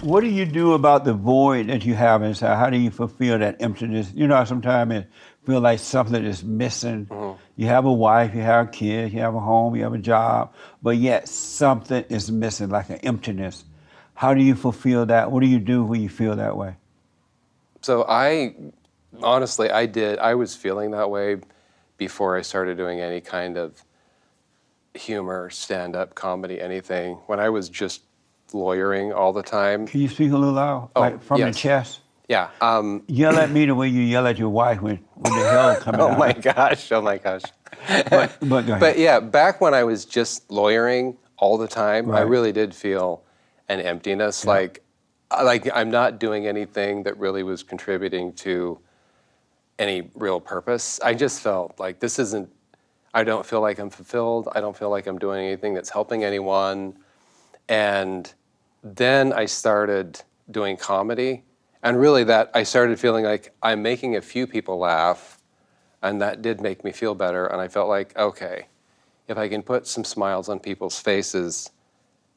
What do you do about the void that you have inside? How do you fulfill that emptiness? You know, sometimes it feel like something is missing. Mhm. You have a wife, you have kids, you have a home, you have a job, but yet something is missing, like an emptiness. How do you fulfill that? What do you do when you feel that way? So honestly, I was feeling that way before I started doing any kind of humor, stand-up comedy, anything. When I was just lawyering all the time. Can you speak a little loud, Oh, like from the yes. chest? Yeah. Yell at me the way you yell at your wife when the hell coming Oh my out. gosh. Oh my gosh. But go But ahead. yeah, back when I was just lawyering all the time, I Right. really did feel an emptiness. Yeah. Like I'm not doing anything that really was contributing to any real purpose. I just felt like I don't feel like I'm fulfilled. I don't feel like I'm doing anything that's helping anyone. And then I started doing comedy. And really I started feeling like I'm making a few people laugh. And that did make me feel better. And I felt like, okay, if I can put some smiles on people's faces,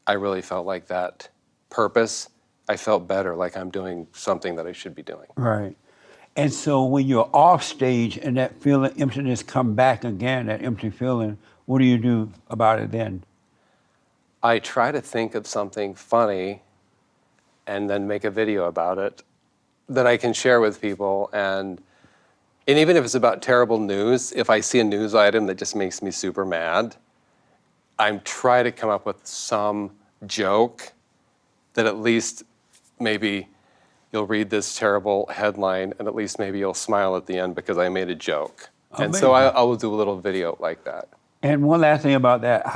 I really felt like that purpose. I felt better, like I'm doing something that I should be doing. Right. And so when you're off stage and that feeling emptiness come back again, that empty feeling, what do you do about it then? I try to think of something funny and then make a video about it that I can share with people. And even if it's about terrible news, if I see a news item that just makes me super mad, I'm trying to come up with some joke that at least maybe you'll read this terrible headline and at least maybe you'll smile at the end because I made a joke. And so Amazing. I will do a little video like that. And one last thing about that,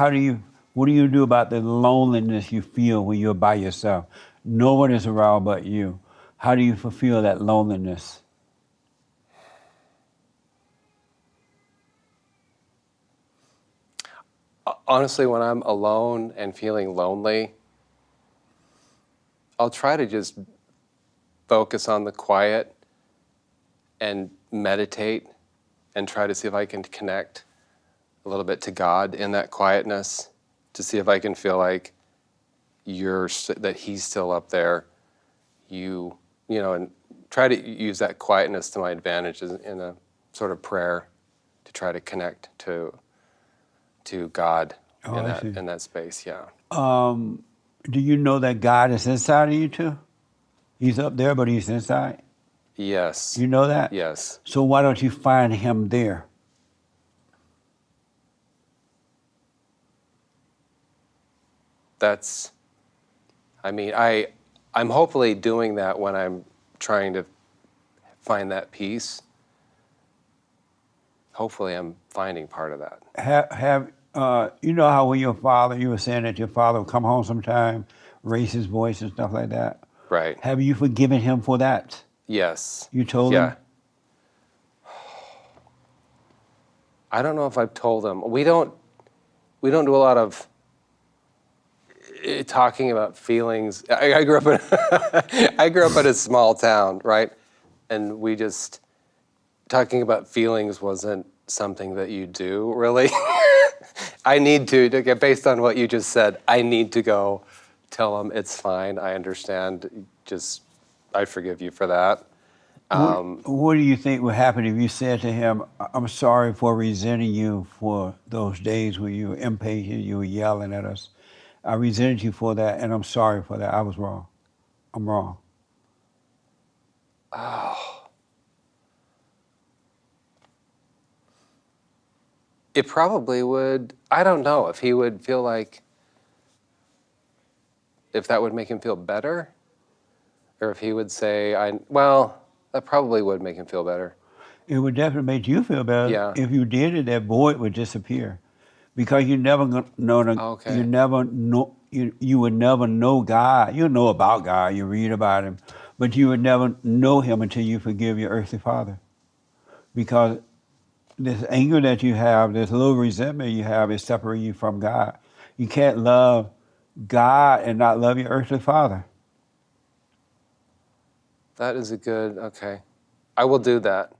what do you do about the loneliness you feel when you're by yourself? No one is around but you. How do you fulfill that loneliness? Honestly, when I'm alone and feeling lonely, I'll try to just focus on the quiet and meditate and try to see if I can connect a little bit to God in that quietness, to see if I can feel like that He's still up there. And try to use that quietness to my advantage in a sort of prayer to try to connect to God Oh, I see. in that space. Yeah. Do you know that God is inside of you too? He's up there, but he's inside. Yes. You know that? Yes. So why don't you find him there? I'm hopefully doing that when I'm trying to find that peace. Hopefully I'm finding part of that. You know how when you were saying that your father would come home sometime, raise his voice and stuff like that? Right. Have you forgiven him for that? Yes. You told Yeah. him? I don't know if I've told him. We don't do a lot of talking about feelings. I grew up in a small town, right? And we just talking about feelings wasn't something that you do, really. I need to get based on what you just said. I need to go tell him it's fine. I understand. I forgive you for that. What do you think would happen if you said to him, I'm sorry for resenting you for those days when you were impatient, you were yelling at us. I resented you for that, and I'm sorry for that. I was wrong. I'm wrong. It probably would. I don't know if he would feel like, if that would make him feel better, or if he would say, that probably would make him feel better. It would definitely make you feel better. Yeah. If you did it, that void would disappear, because you never know Okay. you would never know God. You know about God, you read about him, but you would never know him until you forgive your earthly father, because this anger that you have, this little resentment you have, is separating you from God. You can't love God and not love your earthly father. That is okay. I will do that.